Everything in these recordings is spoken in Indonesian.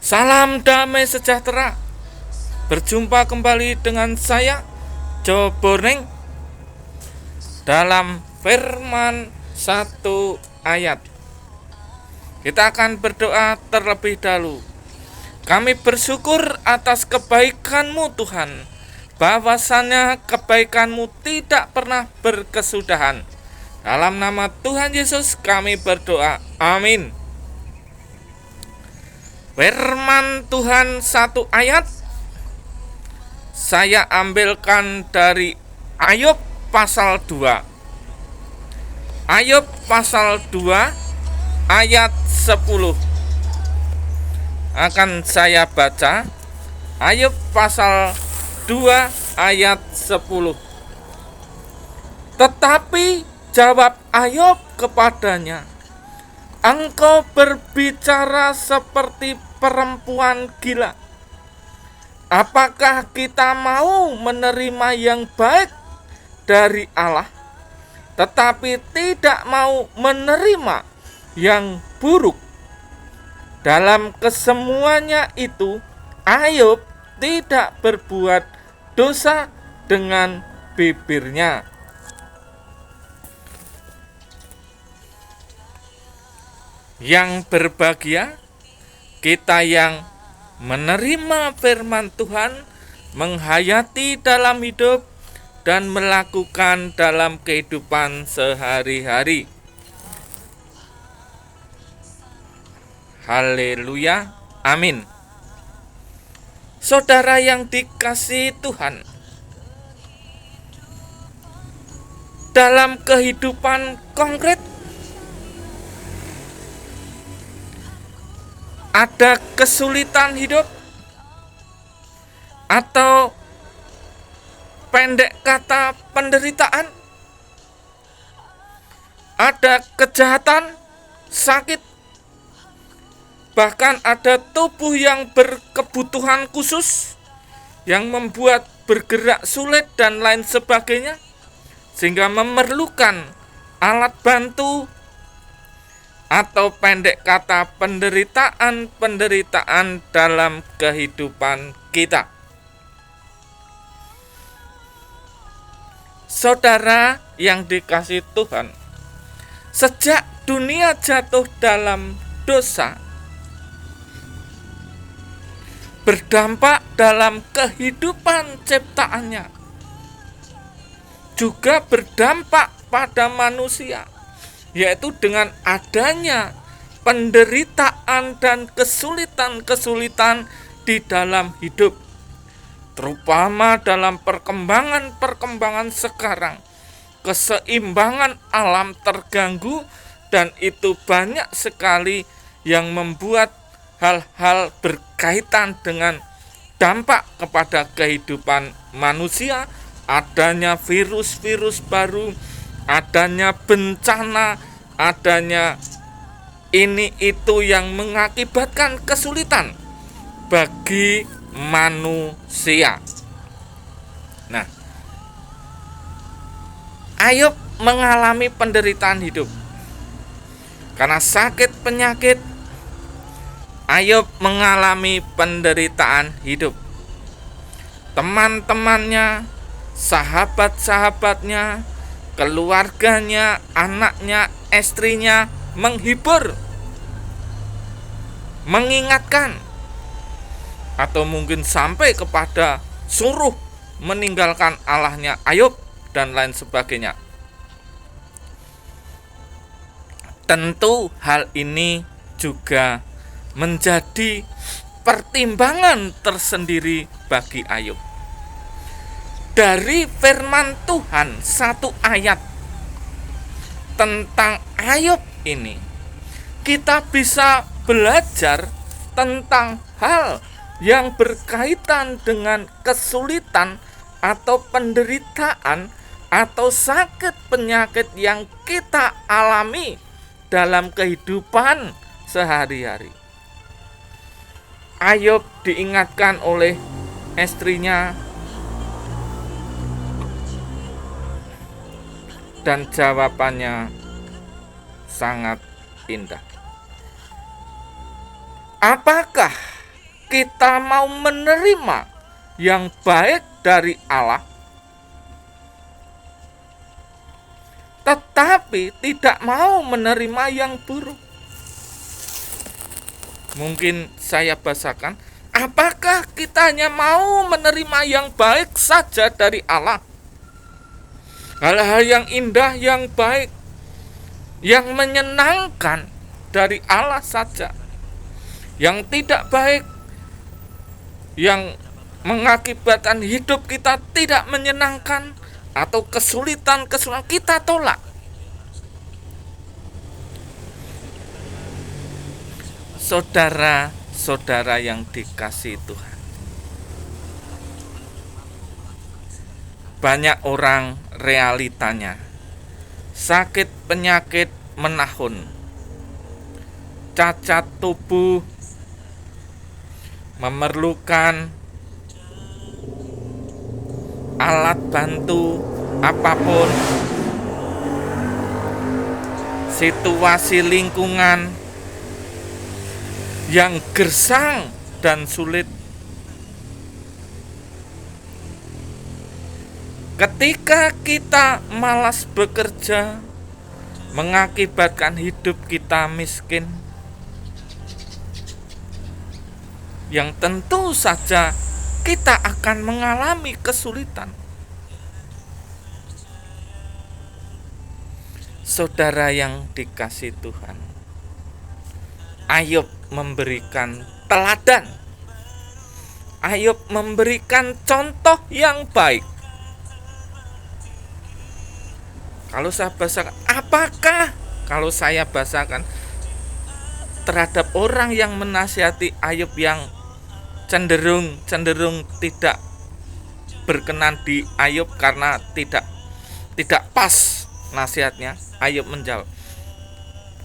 Salam damai sejahtera. Berjumpa kembali dengan saya, Jo Borneng, dalam firman satu ayat. Kita akan berdoa terlebih dahulu. Kami bersyukur atas kebaikan-Mu Tuhan, bahwasannya kebaikan-Mu tidak pernah berkesudahan. Dalam nama Tuhan Yesus kami berdoa, amin. Firman Tuhan satu ayat saya ambilkan dari Ayub pasal 2. Ayub pasal 2 ayat 10. Akan saya baca Ayub pasal 2 ayat 10. Tetapi jawab Ayub kepadanya, engkau berbicara seperti perempuan gila. Apakah kita mau menerima yang baik dari Allah, tetapi tidak mau menerima yang buruk? Dalam kesemuanya itu, Ayub tidak berbuat dosa dengan bibirnya. Yang berbahagia kita yang menerima firman Tuhan, menghayati dalam hidup, dan melakukan dalam kehidupan sehari-hari. Haleluya, amin. Saudara yang dikasihi Tuhan, dalam kehidupan konkret ada kesulitan hidup, atau pendek kata penderitaan, ada kejahatan, sakit, bahkan ada tubuh yang berkebutuhan khusus yang membuat bergerak sulit dan lain sebagainya, sehingga memerlukan alat bantu, atau pendek kata penderitaan dalam kehidupan kita. Saudara yang dikasihi Tuhan, sejak dunia jatuh dalam dosa, berdampak dalam kehidupan ciptaannya, juga berdampak pada manusia, yaitu dengan adanya penderitaan dan kesulitan-kesulitan di dalam hidup. Terutama dalam perkembangan sekarang, keseimbangan alam terganggu, dan itu banyak sekali yang membuat hal-hal berkaitan dengan dampak kepada kehidupan manusia, adanya virus-virus baru, adanya bencana, adanya ini itu yang mengakibatkan kesulitan bagi manusia. Nah, Ayub mengalami penderitaan hidup karena sakit penyakit. Ayub mengalami penderitaan hidup. Teman-temannya, sahabat-sahabatnya, keluarganya, anaknya, istrinya menghibur, mengingatkan, atau mungkin sampai kepada suruh meninggalkan Allahnya Ayub dan lain sebagainya. Tentu hal ini juga menjadi pertimbangan tersendiri bagi Ayub. Dari firman Tuhan satu ayat tentang Ayub ini, kita bisa belajar tentang hal yang berkaitan dengan kesulitan atau penderitaan atau sakit penyakit yang kita alami dalam kehidupan sehari-hari. Ayub diingatkan oleh istrinya, dan jawabannya sangat indah. Apakah kita mau menerima yang baik dari Allah, tetapi tidak mau menerima yang buruk. Mungkin saya bahasakan, apakah kita hanya mau menerima yang baik saja dari Allah? Hal-hal yang indah, yang baik, yang menyenangkan dari Allah saja. Yang tidak baik, yang mengakibatkan hidup kita tidak menyenangkan, atau kesulitan kita tolak. Saudara-saudara yang dikasihi Tuhan, banyak orang realitanya sakit penyakit menahun, cacat tubuh, memerlukan alat bantu apapun, situasi lingkungan yang gersang dan sulit. Ketika kita malas bekerja, mengakibatkan hidup kita miskin, yang tentu saja kita akan mengalami kesulitan. Saudara yang dikasihi Tuhan, Ayub memberikan teladan. Ayub memberikan contoh yang baik. Kalau saya bahasakan, apakah kalau saya bahasakan terhadap orang yang menasihati Ayub yang cenderung tidak berkenan di Ayub karena tidak pas nasihatnya, Ayub menjawab,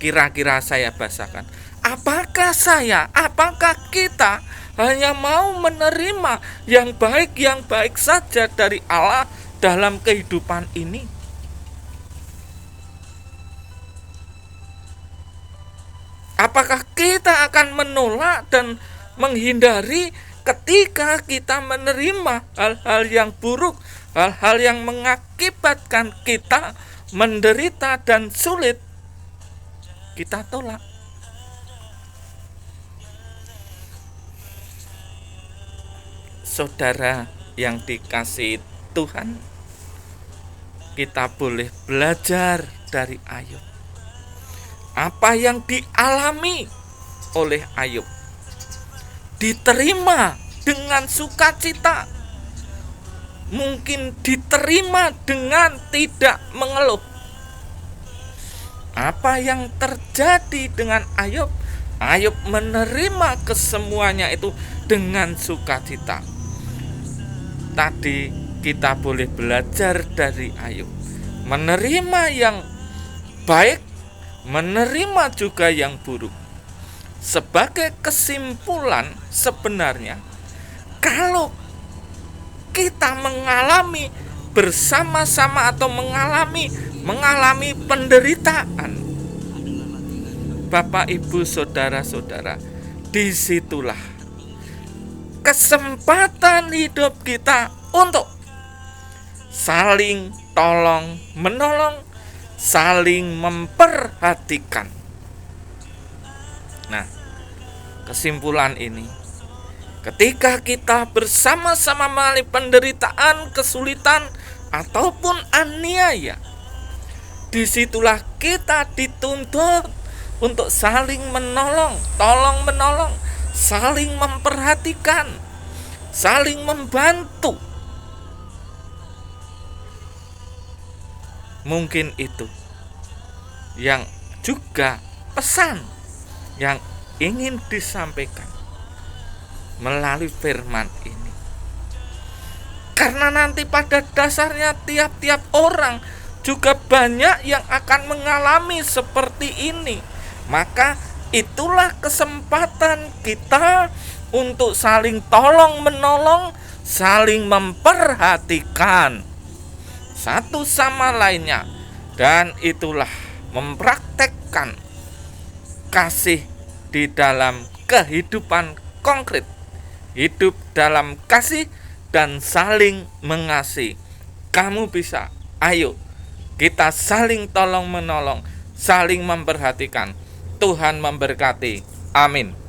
kira-kira saya bahasakan, apakah kita hanya mau menerima yang baik saja dari Allah dalam kehidupan ini? Apakah kita akan menolak dan menghindari ketika kita menerima hal-hal yang buruk, hal-hal yang mengakibatkan kita menderita dan sulit? Kita tolak. Saudara yang dikasihi Tuhan, kita boleh belajar dari Ayub. Apa yang dialami oleh Ayub diterima dengan sukacita, mungkin diterima dengan tidak mengeluh. Apa yang terjadi dengan Ayub? Ayub menerima kesemuanya itu dengan sukacita. Tadi kita boleh belajar dari Ayub, menerima yang baik, menerima juga yang buruk. Sebagai kesimpulan, sebenarnya kalau kita mengalami bersama-sama atau mengalami penderitaan, Bapak, Ibu, saudara-saudara, disitulah kesempatan hidup kita untuk saling tolong menolong, saling memperhatikan. Nah, kesimpulan ini, ketika kita bersama-sama mengalami penderitaan, kesulitan, ataupun aniaya, disitulah kita dituntut untuk saling menolong, tolong menolong, saling memperhatikan, saling membantu. Mungkin itu yang juga pesan yang ingin disampaikan melalui firman ini. Karena nanti pada dasarnya tiap-tiap orang juga banyak yang akan mengalami seperti ini. Maka itulah kesempatan kita untuk saling tolong menolong, saling memperhatikan satu sama lainnya, dan itulah mempraktekkan kasih di dalam kehidupan konkret hidup dalam kasih dan saling mengasihi. Kamu bisa. Ayo, kita saling tolong menolong, saling memperhatikan. Tuhan memberkati. Amin.